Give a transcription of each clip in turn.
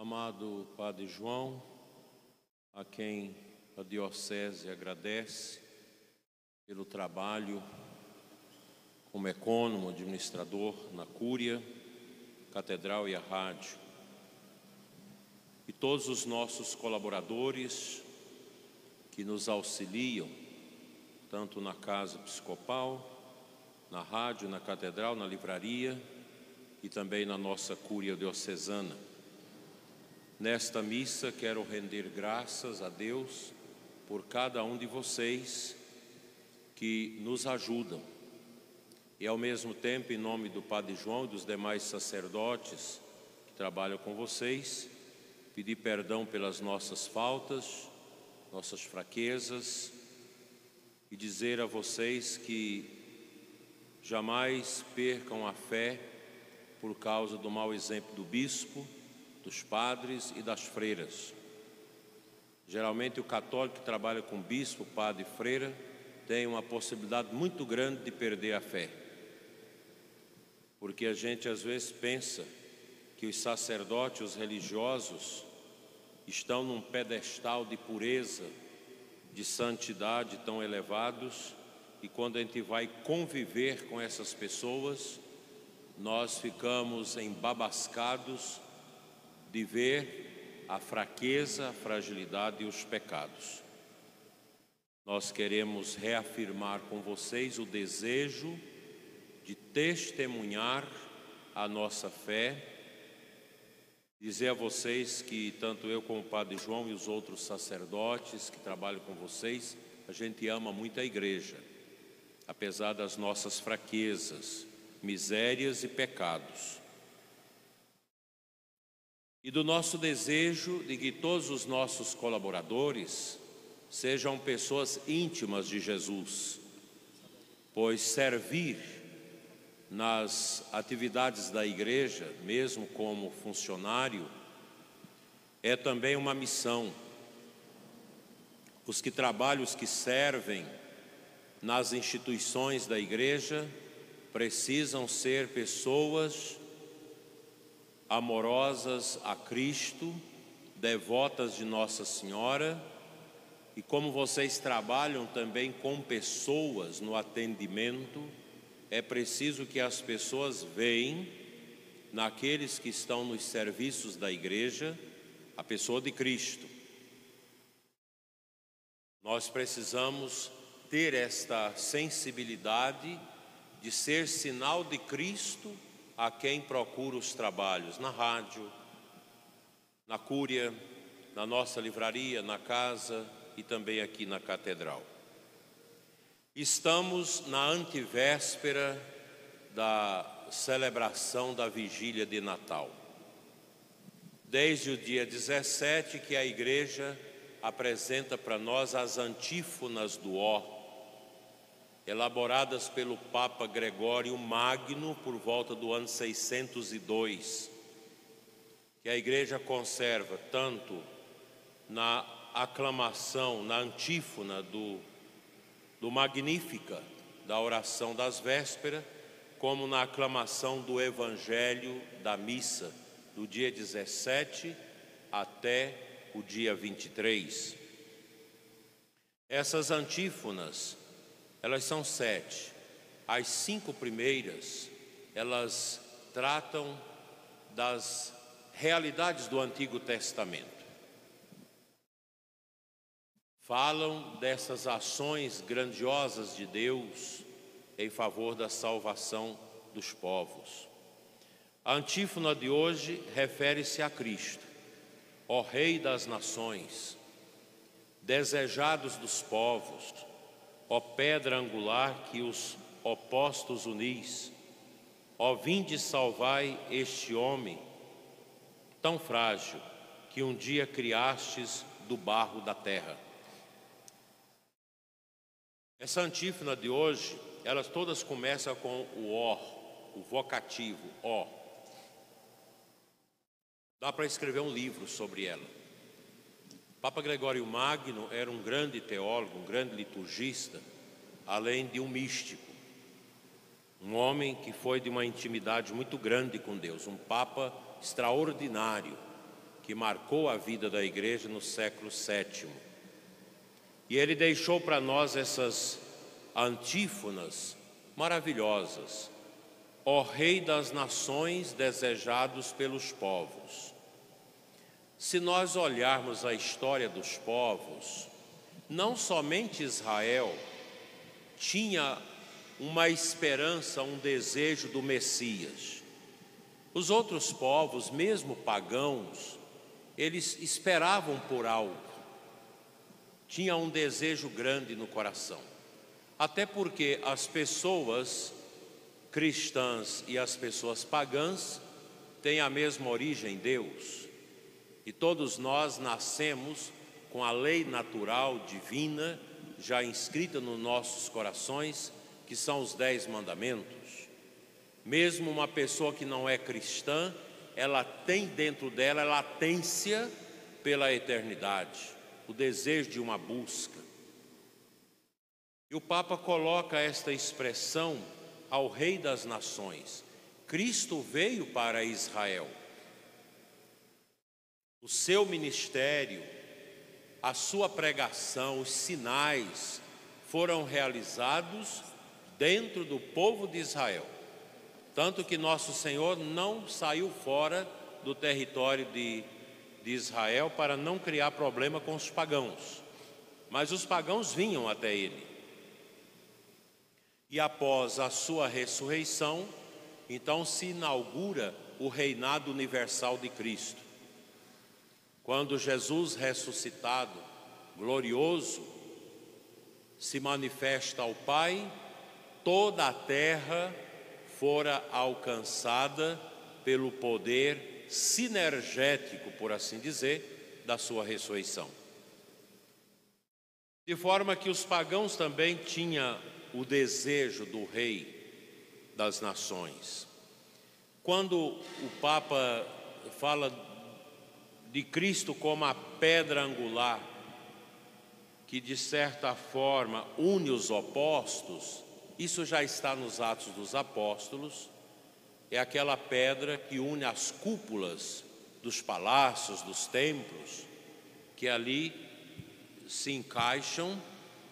Amado Padre João, a quem a Diocese agradece pelo trabalho como ecônomo, administrador na Cúria, Catedral e a Rádio, e todos os nossos colaboradores que nos auxiliam, tanto na Casa Episcopal, na Rádio, na Catedral, na Livraria e também na nossa Cúria Diocesana. Nesta missa quero render graças a Deus por cada um de vocês que nos ajudam. E ao mesmo tempo, em nome do Padre João e dos demais sacerdotes que trabalham com vocês, pedir perdão pelas nossas faltas, nossas fraquezas e dizer a vocês que jamais percam a fé por causa do mau exemplo do bispo, dos padres e das freiras. Geralmente o católico que trabalha com bispo, padre e freira tem uma possibilidade muito grande de perder a fé, porque a gente às vezes pensa que os sacerdotes, os religiosos, estão num pedestal de pureza, de santidade tão elevados, e quando a gente vai conviver com essas pessoas, nós ficamos embabascados de ver a fraqueza, a fragilidade e os pecados. Nós queremos reafirmar com vocês o desejo de testemunhar a nossa fé, dizer a vocês que tanto eu como o Padre João e os outros sacerdotes que trabalham com vocês, a gente ama muito a igreja, apesar das nossas fraquezas, misérias e pecados. E do nosso desejo de que todos os nossos colaboradores sejam pessoas íntimas de Jesus, pois servir nas atividades da igreja, mesmo como funcionário, é também uma missão. Os que trabalham, os que servem nas instituições da igreja, precisam ser pessoas amorosas a Cristo, devotas de Nossa Senhora, e como vocês trabalham também com pessoas no atendimento, é preciso que as pessoas vejam naqueles que estão nos serviços da igreja a pessoa de Cristo. Nós precisamos ter esta sensibilidade de ser sinal de Cristo a quem procura os trabalhos, na rádio, na Cúria, na nossa livraria, na casa e também aqui na Catedral. Estamos na antevéspera da celebração da Vigília de Natal. Desde o dia 17 que a Igreja apresenta para nós as antífonas do Ó, elaboradas pelo Papa Gregório Magno por volta do ano 602, que a Igreja conserva tanto na aclamação, na antífona do Magnífica, da oração das vésperas, como na aclamação do Evangelho da missa, do dia 17 até o dia 23. Essas antífonas, elas são 7. As 5 primeiras, elas tratam das realidades do Antigo Testamento. Falam dessas ações grandiosas de Deus em favor da salvação dos povos. A antífona de hoje refere-se a Cristo, ó Rei das nações, desejados dos povos, ó pedra angular que os opostos unis, ó vinde salvai este homem tão frágil que um dia criastes do barro da terra. Essa antífona de hoje, elas todas começam com o ó, o vocativo, ó. Dá para escrever um livro sobre ela. Papa Gregório Magno era um grande teólogo, um grande liturgista, além de um místico. Um homem que foi de uma intimidade muito grande com Deus, um Papa extraordinário, que marcou a vida da igreja no século VII. E ele deixou para nós essas antífonas maravilhosas. Ó Rei das nações, desejados pelos povos. Se nós olharmos a história dos povos, não somente Israel tinha uma esperança, um desejo do Messias. Os outros povos, mesmo pagãos, eles esperavam por algo. Tinha um desejo grande no coração. Até porque as pessoas cristãs e as pessoas pagãs têm a mesma origem, Deus. E todos nós nascemos com a lei natural, divina, já inscrita nos nossos corações, que são os 10 mandamentos. Mesmo uma pessoa que não é cristã, ela tem dentro dela a latência pela eternidade, o desejo de uma busca. E o Papa coloca esta expressão ao Rei das Nações. Cristo veio para Israel. O seu ministério, a sua pregação, os sinais foram realizados dentro do povo de Israel. Tanto que nosso Senhor não saiu fora do território de Israel para não criar problema com os pagãos. Mas os pagãos vinham até ele. E após a sua ressurreição, então se inaugura o reinado universal de Cristo. Quando Jesus ressuscitado, glorioso, se manifesta ao Pai, toda a terra fora alcançada pelo poder sinergético, por assim dizer, da sua ressurreição. De forma que os pagãos também tinham o desejo do Rei das Nações. Quando o Papa fala de Cristo como a pedra angular, que de certa forma une os opostos, isso já está nos Atos dos Apóstolos, é aquela pedra que une as cúpulas dos palácios, dos templos, que ali se encaixam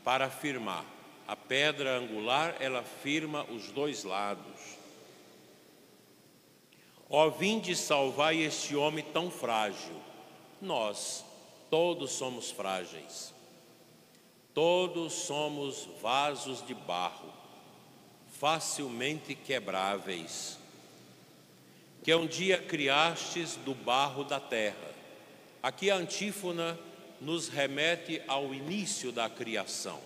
para firmar. A pedra angular, ela firma os dois lados. Ó, vinde salvai este homem tão frágil. Nós, todos somos frágeis. Todos somos vasos de barro, facilmente quebráveis, que um dia criastes do barro da terra. Aqui a antífona nos remete ao início da criação.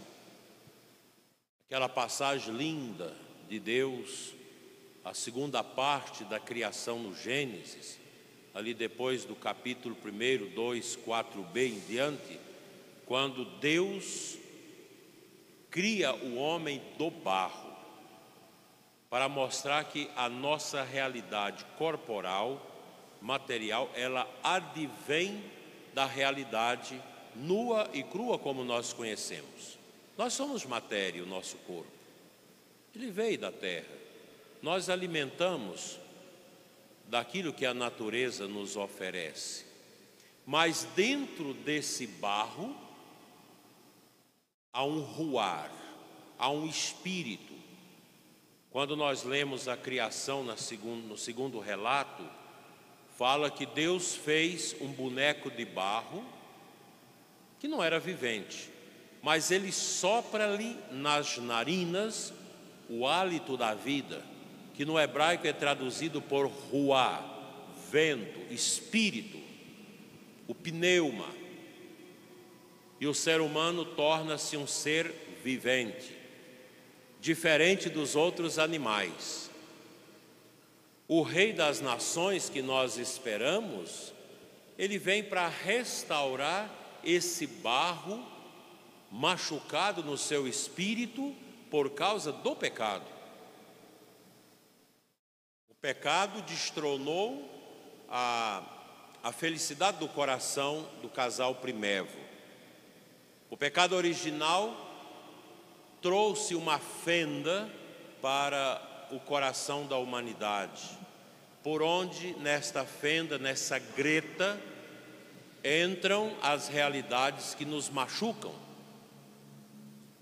Aquela passagem linda de Deus, a segunda parte da criação no Gênesis, ali depois do capítulo 1, 2, 4b em diante, quando Deus cria o homem do barro, para mostrar que a nossa realidade corporal, material, ela advém da realidade nua e crua como nós conhecemos. Nós somos matéria, o nosso corpo. Ele veio da terra. Nós alimentamos daquilo que a natureza nos oferece. Mas dentro desse barro há um ruar, há um espírito. Quando nós lemos a criação no segundo relato, fala que Deus fez um boneco de barro que não era vivente, mas ele sopra-lhe nas narinas o hálito da vida, que no hebraico é traduzido por ruá, vento, espírito, o pneuma. E o ser humano torna-se um ser vivente, diferente dos outros animais. O Rei das Nações que nós esperamos, ele vem para restaurar esse barro machucado no seu espírito por causa do pecado. O pecado destronou a felicidade do coração do casal Primevo. O pecado original trouxe uma fenda para o coração da humanidade, por onde nesta fenda, nessa greta, entram as realidades que nos machucam.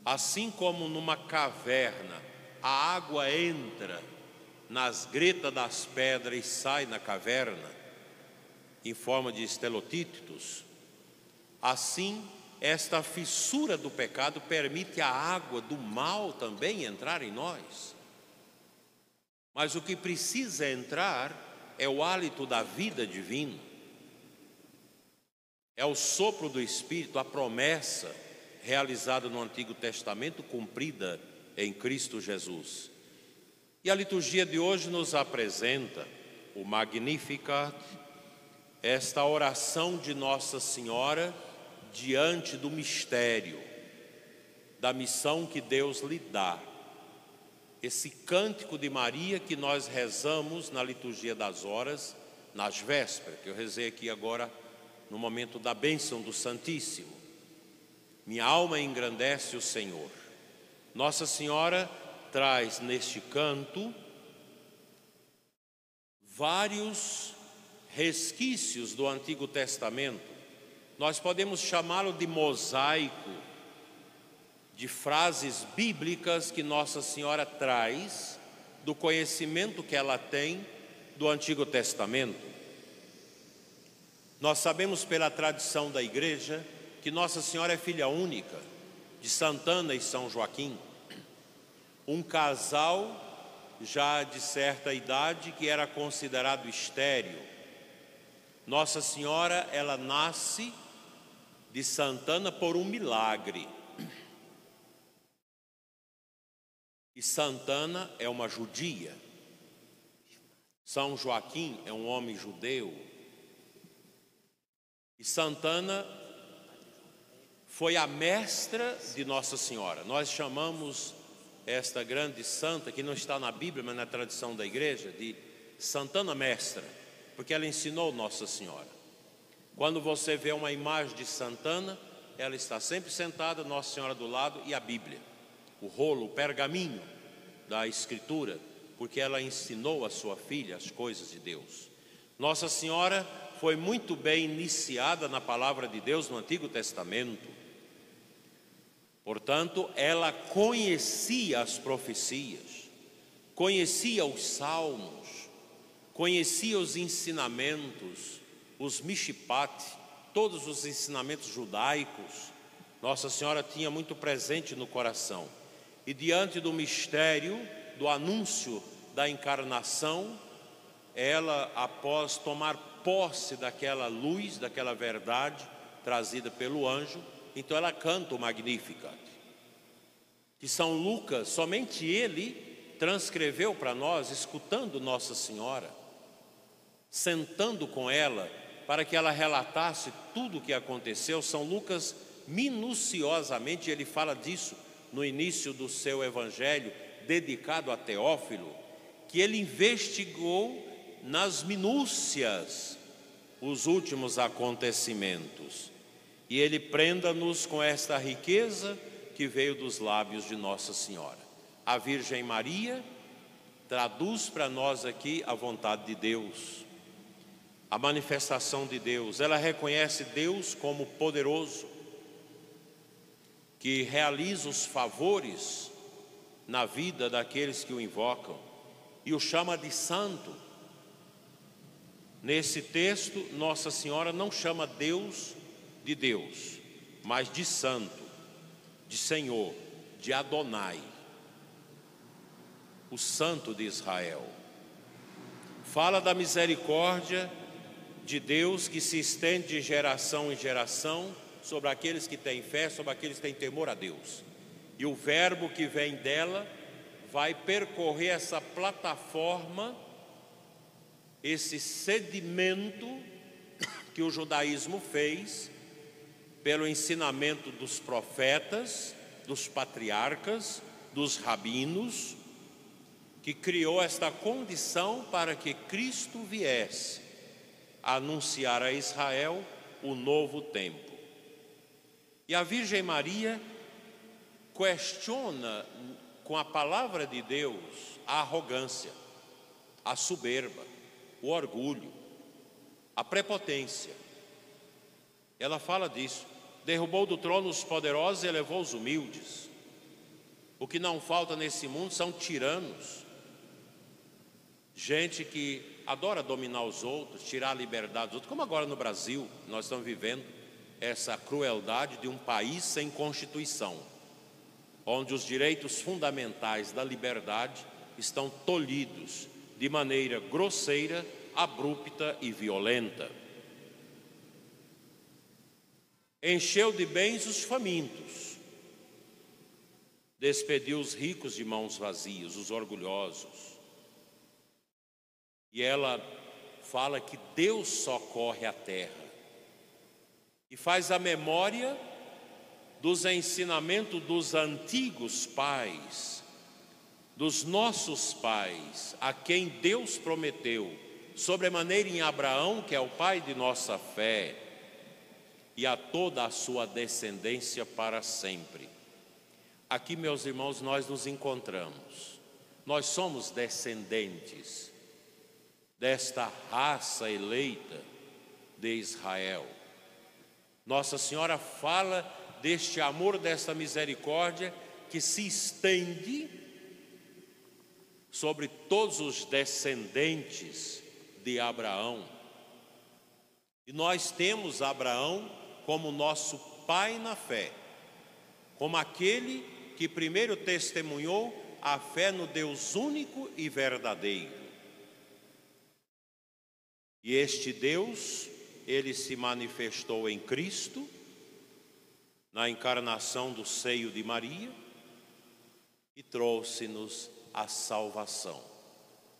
Assim como numa caverna a água entra nas gretas das pedras e sai na caverna em forma de estalactites, assim esta fissura do pecado permite a água do mal também entrar em nós. Mas o que precisa entrar é o hálito da vida divina, é o sopro do Espírito, a promessa realizada no Antigo Testamento, cumprida em Cristo Jesus. E a liturgia de hoje nos apresenta o Magnificat, esta oração de Nossa Senhora diante do mistério, da missão que Deus lhe dá. Esse cântico de Maria que nós rezamos na liturgia das horas, nas vésperas, que eu rezei aqui agora no momento da bênção do Santíssimo. Minha alma engrandece o Senhor. Nossa Senhora traz neste canto vários resquícios do Antigo Testamento. Nós podemos chamá-lo de mosaico de frases bíblicas que Nossa Senhora traz do conhecimento que ela tem do Antigo Testamento. Nós sabemos pela tradição da Igreja que Nossa Senhora é filha única de Santana e São Joaquim, um casal já de certa idade que era considerado estéril. Nossa Senhora, ela nasce de Santana por um milagre. E Santana é uma judia. São Joaquim é um homem judeu. E Santana foi a mestra de Nossa Senhora. Nós chamamos esta grande santa, que não está na Bíblia, mas na tradição da igreja, de Santana Mestra, porque ela ensinou Nossa Senhora. Quando você vê uma imagem de Santana, ela está sempre sentada, Nossa Senhora do lado e a Bíblia, o rolo, o pergaminho da Escritura, porque ela ensinou a sua filha as coisas de Deus. Nossa Senhora foi muito bem iniciada na palavra de Deus no Antigo Testamento. Portanto, ela conhecia as profecias, conhecia os salmos, conhecia os ensinamentos, os mishpat, todos os ensinamentos judaicos. Nossa Senhora tinha muito presente no coração. E diante do mistério, do anúncio da encarnação, ela, após tomar posse daquela luz, daquela verdade trazida pelo anjo, então ela canta o Magnificat, que São Lucas, somente ele transcreveu para nós, escutando Nossa Senhora, sentando com ela, para que ela relatasse tudo o que aconteceu. São Lucas, minuciosamente, ele fala disso no início do seu evangelho, dedicado a Teófilo, que ele investigou nas minúcias os últimos acontecimentos. E ele prenda-nos com esta riqueza que veio dos lábios de Nossa Senhora. A Virgem Maria traduz para nós aqui a vontade de Deus, a manifestação de Deus. Ela reconhece Deus como poderoso, que realiza os favores na vida daqueles que o invocam, e o chama de santo. Nesse texto, Nossa Senhora não chama Deus de Deus, mas de santo, de Senhor, de Adonai, o santo de Israel. Fala da misericórdia de Deus que se estende de geração em geração sobre aqueles que têm fé, sobre aqueles que têm temor a Deus. E o verbo que vem dela vai percorrer essa plataforma, esse sedimento que o judaísmo fez pelo ensinamento dos profetas, dos patriarcas, dos rabinos, que criou esta condição para que Cristo viesse a anunciar a Israel o novo tempo. E a Virgem Maria questiona com a palavra de Deus a arrogância, a soberba, o orgulho, a prepotência. ela fala disso. Derrubou do trono os poderosos e elevou os humildes. O que não falta nesse mundo são tiranos, gente que adora dominar os outros, tirar a liberdade dos outros, como agora no Brasil nós estamos vivendo essa crueldade de um país sem Constituição, onde os direitos fundamentais da liberdade estão tolhidos de maneira grosseira, abrupta e violenta. Encheu de bens os famintos, despediu os ricos de mãos vazias, os orgulhosos. E ela fala que Deus socorre a terra e faz a memória dos ensinamentos dos antigos pais, dos nossos pais, a quem Deus prometeu, sobremaneira em Abraão, que é o pai de nossa fé, e a toda a sua descendência para sempre. Aqui, meus irmãos, nós nos encontramos. Nós somos descendentes desta raça eleita de Israel. Nossa Senhora fala deste amor, desta misericórdia que se estende sobre todos os descendentes de Abraão. E nós temos Abraão como nosso pai na fé, como aquele que primeiro testemunhou a fé no Deus único e verdadeiro. E este Deus, ele se manifestou em Cristo, na encarnação do seio de Maria, e trouxe-nos a salvação.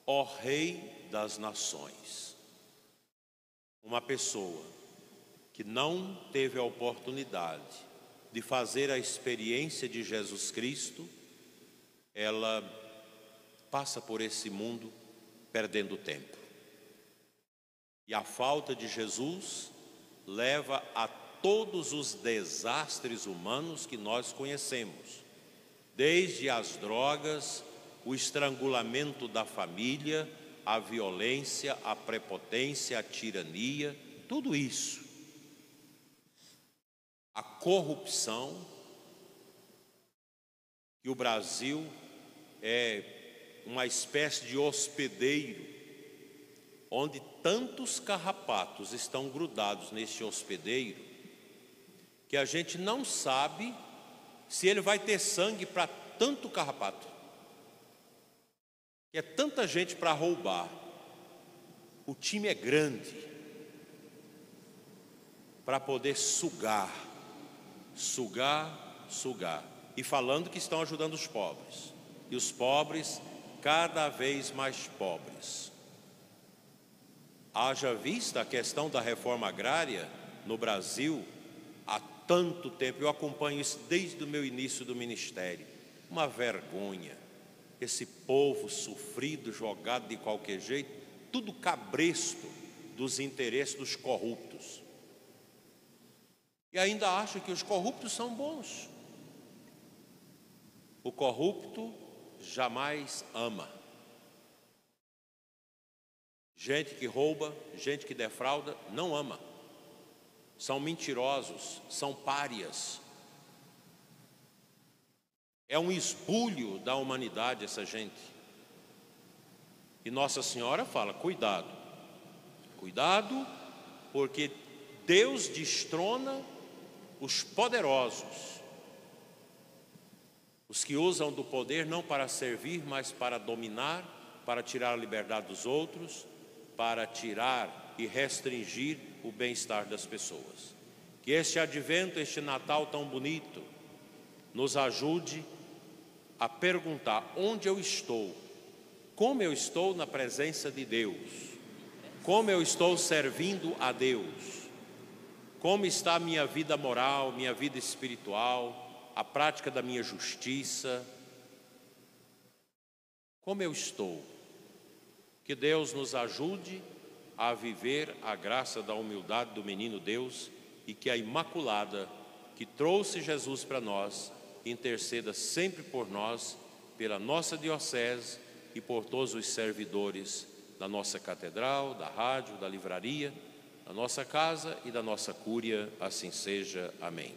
Ó Rei das Nações, uma pessoa que não teve a oportunidade de fazer a experiência de Jesus Cristo, ela passa por esse mundo perdendo tempo. E a falta de Jesus leva a todos os desastres humanos que nós conhecemos, desde as drogas, o estrangulamento da família, a violência, a prepotência, a tirania, tudo isso. A corrupção, que o Brasil é uma espécie de hospedeiro, onde tantos carrapatos estão grudados nesse hospedeiro, que a gente não sabe se ele vai ter sangue para tanto carrapato, que é tanta gente para roubar. O time é grande para poder sugar, e falando que estão ajudando os pobres, e os pobres cada vez mais pobres. Haja vista a questão da reforma agrária no Brasil há tanto tempo, eu acompanho isso desde o meu início do ministério. Uma vergonha, esse povo sofrido, jogado de qualquer jeito, tudo cabresto dos interesses dos corruptos. E ainda acha que os corruptos são bons. O corrupto jamais ama. Gente que rouba, gente que defrauda, não ama. São mentirosos, são párias. É um esbulho da humanidade essa gente. E Nossa Senhora fala, cuidado. Cuidado, porque Deus destrona os poderosos. Os que usam do poder não para servir, mas para dominar, para tirar a liberdade dos outros, para tirar e restringir o bem-estar das pessoas. Que este advento, este Natal tão bonito, nos ajude a perguntar onde eu estou, como eu estou na presença de Deus, como eu estou servindo a Deus, como está a minha vida moral, minha vida espiritual, a prática da minha justiça, como eu estou. Que Deus nos ajude a viver a graça da humildade do menino Deus e que a Imaculada, que trouxe Jesus para nós, interceda sempre por nós, pela nossa diocese e por todos os servidores da nossa catedral, da rádio, da livraria da nossa casa e da nossa cúria, assim seja. Amém.